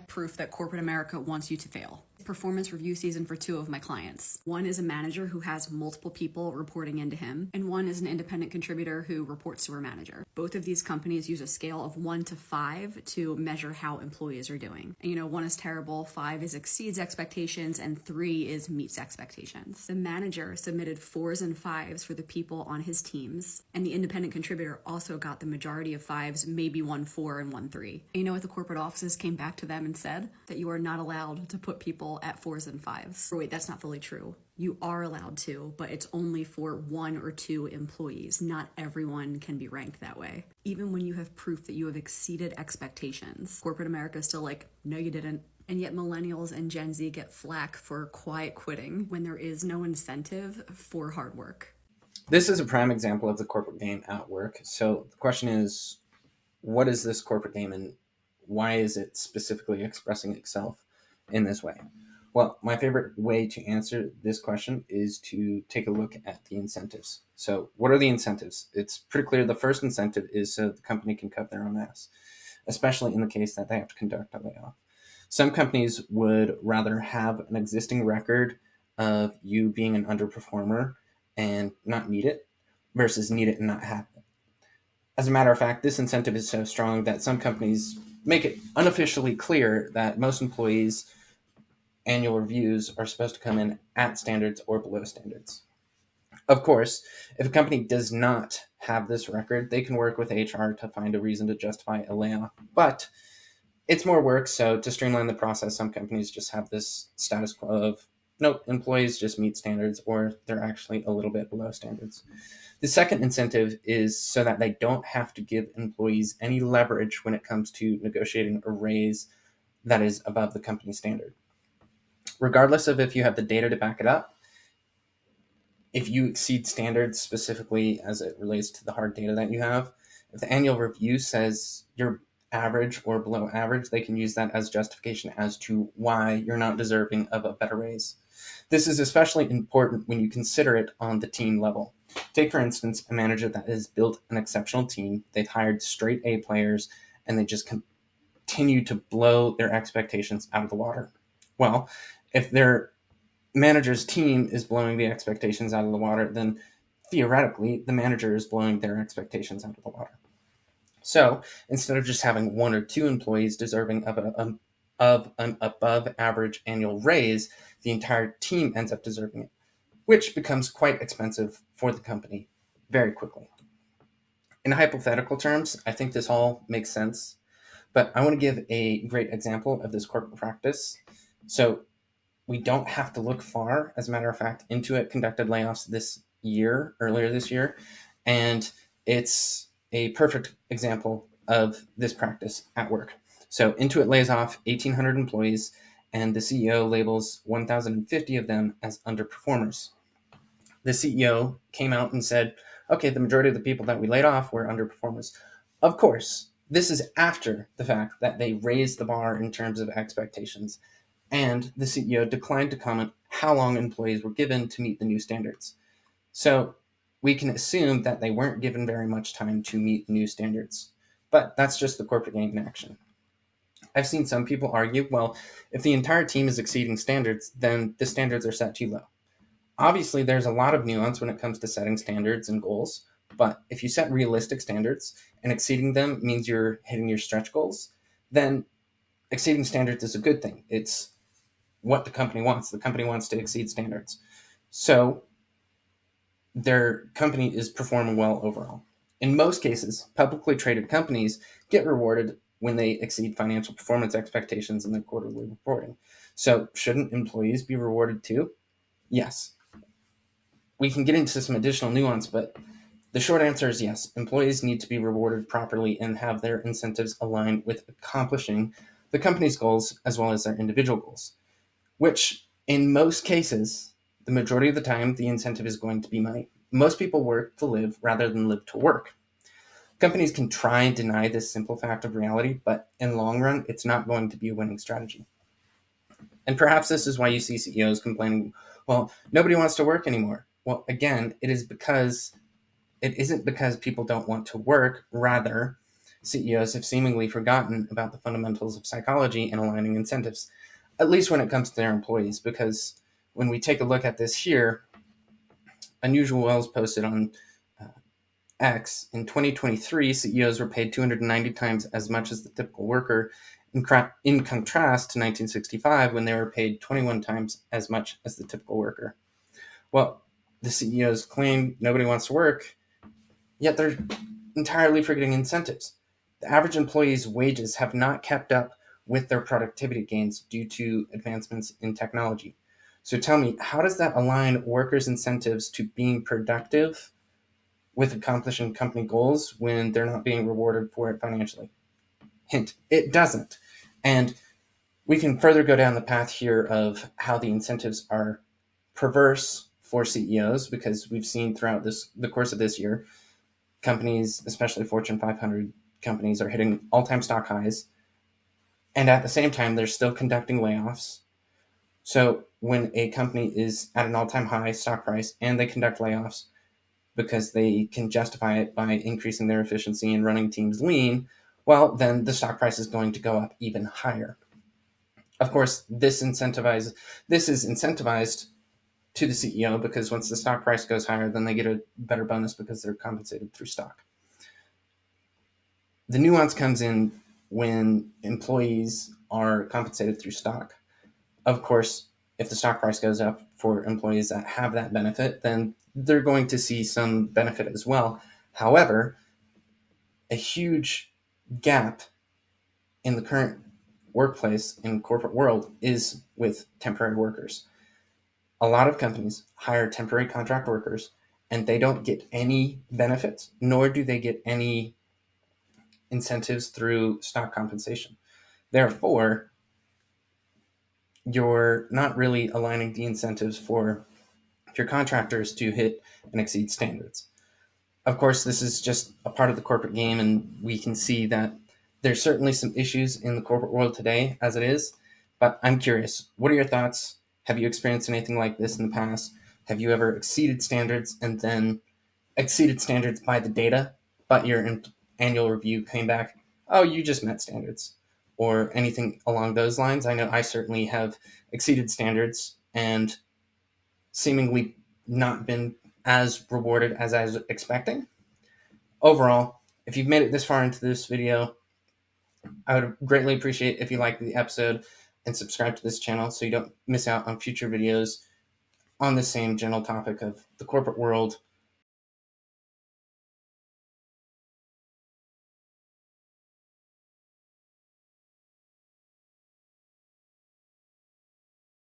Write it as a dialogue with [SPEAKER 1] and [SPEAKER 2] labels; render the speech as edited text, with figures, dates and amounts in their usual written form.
[SPEAKER 1] Proof that corporate America wants you to fail. Performance review season for two of my clients. One is a manager who has multiple people reporting into him, and one is an independent contributor who reports to her manager. Both of these companies use a scale of 1 to 5 to measure how employees are doing. And 1 is terrible, 5 is exceeds expectations, and 3 is meets expectations. The manager submitted 4s and 5s for the people on his teams, and the independent contributor also got the majority of 5s, maybe 1 4 and 1 3. And what the corporate offices came back to them and said? That you are not allowed to put people at 4s and 5s. Or wait, that's not fully true. You are allowed to, but it's only for 1 or 2 employees. Not everyone can be ranked that way. Even when you have proof that you have exceeded expectations, corporate America is still like, no, you didn't. And yet millennials and Gen Z get flack for quiet quitting when there is no incentive for hard work.
[SPEAKER 2] This is a prime example of the corporate game at work. So the question is, what is this corporate game and why is it specifically expressing itself in this way? Well, my favorite way to answer this question is to take a look at the incentives. So what are the incentives? It's pretty clear the first incentive is so the company can cut their own ass, especially in the case that they have to conduct a layoff. Some companies would rather have an existing record of you being an underperformer and not need it versus need it and not have it. As a matter of fact, this incentive is so strong that some companies make it unofficially clear that most employees' annual reviews are supposed to come in at standards or below standards. Of course, if a company does not have this record, they can work with HR to find a reason to justify a layoff. But it's more work, so to streamline the process, some companies just have this status quo of, nope, employees just meet standards or they're actually a little bit below standards. The second incentive is so that they don't have to give employees any leverage when it comes to negotiating a raise that is above the company standard. Regardless of if you have the data to back it up, if you exceed standards specifically as it relates to the hard data that you have, if the annual review says you're average or below average, they can use that as justification as to why you're not deserving of a better raise. This is especially important when you consider it on the team level. Take, for instance, a manager that has built an exceptional team. They've hired straight A players, and they just continue to blow their expectations out of the water. Well, if their manager's team is blowing the expectations out of the water, then theoretically, the manager is blowing their expectations out of the water. So instead of just having 1 or 2 employees deserving of an above average annual raise, the entire team ends up deserving it, which becomes quite expensive for the company very quickly. In hypothetical terms, I think this all makes sense, but I want to give a great example of this corporate practice. So we don't have to look far. As a matter of fact, Intuit conducted layoffs earlier this year, and it's a perfect example of this practice at work. So Intuit lays off 1,800 employees, and the CEO labels 1,050 of them as underperformers. The CEO came out and said, okay, the majority of the people that we laid off were underperformers. Of course, this is after the fact that they raised the bar in terms of expectations, and the CEO declined to comment how long employees were given to meet the new standards. So we can assume that they weren't given very much time to meet new standards. But that's just the corporate game in action. I've seen some people argue, well, if the entire team is exceeding standards, then the standards are set too low. Obviously, there's a lot of nuance when it comes to setting standards and goals, but if you set realistic standards and exceeding them means you're hitting your stretch goals, then exceeding standards is a good thing. It's what the company wants. The company wants to exceed standards. So their company is performing well overall. In most cases, publicly traded companies get rewarded when they exceed financial performance expectations in their quarterly reporting. So shouldn't employees be rewarded too? Yes. We can get into some additional nuance, but the short answer is yes. Employees need to be rewarded properly and have their incentives aligned with accomplishing the company's goals as well as their individual goals, which in most cases, the majority of the time, the incentive is going to be money. Most people work to live rather than live to work. Companies can try and deny this simple fact of reality, but in the long run, it's not going to be a winning strategy. And perhaps this is why you see CEOs complaining, well, nobody wants to work anymore. Well, again, it isn't because people don't want to work. Rather, CEOs have seemingly forgotten about the fundamentals of psychology and aligning incentives, at least when it comes to their employees, because when we take a look at this here, Unusual Wells posted on X, in 2023, CEOs were paid 290 times as much as the typical worker, in contrast to 1965, when they were paid 21 times as much as the typical worker. Well, the CEOs claim nobody wants to work, yet they're entirely forgetting incentives. The average employee's wages have not kept up with their productivity gains due to advancements in technology. So tell me, how does that align workers' incentives to being productive with accomplishing company goals when they're not being rewarded for it financially? Hint, it doesn't. And we can further go down the path here of how the incentives are perverse for CEOs, because we've seen throughout the course of this year, companies, especially Fortune 500 companies, are hitting all-time stock highs, and at the same time, they're still conducting layoffs. So when a company is at an all-time high stock price and they conduct layoffs because they can justify it by increasing their efficiency and running teams lean, well, then the stock price is going to go up even higher. Of course, this is incentivized to the CEO, because once the stock price goes higher, then they get a better bonus because they're compensated through stock. The nuance comes in when employees are compensated through stock. Of course, if the stock price goes up for employees that have that benefit, then they're going to see some benefit as well. However, a huge gap in the current workplace in corporate world is with temporary workers. A lot of companies hire temporary contract workers, and they don't get any benefits, nor do they get any incentives through stock compensation. Therefore, you're not really aligning the incentives for your contractors to hit and exceed standards. Of course, this is just a part of the corporate game, and we can see that there's certainly some issues in the corporate world today as it is. But I'm curious, what are your thoughts? Have you experienced anything like this in the past? Have you ever exceeded standards and then exceeded standards by the data, but your annual review came back, oh, you just met standards, or anything along those lines? I know I certainly have exceeded standards and seemingly not been as rewarded as I was expecting. Overall, if you've made it this far into this video, I would greatly appreciate if you liked the episode and subscribe to this channel so you don't miss out on future videos on the same general topic of the corporate world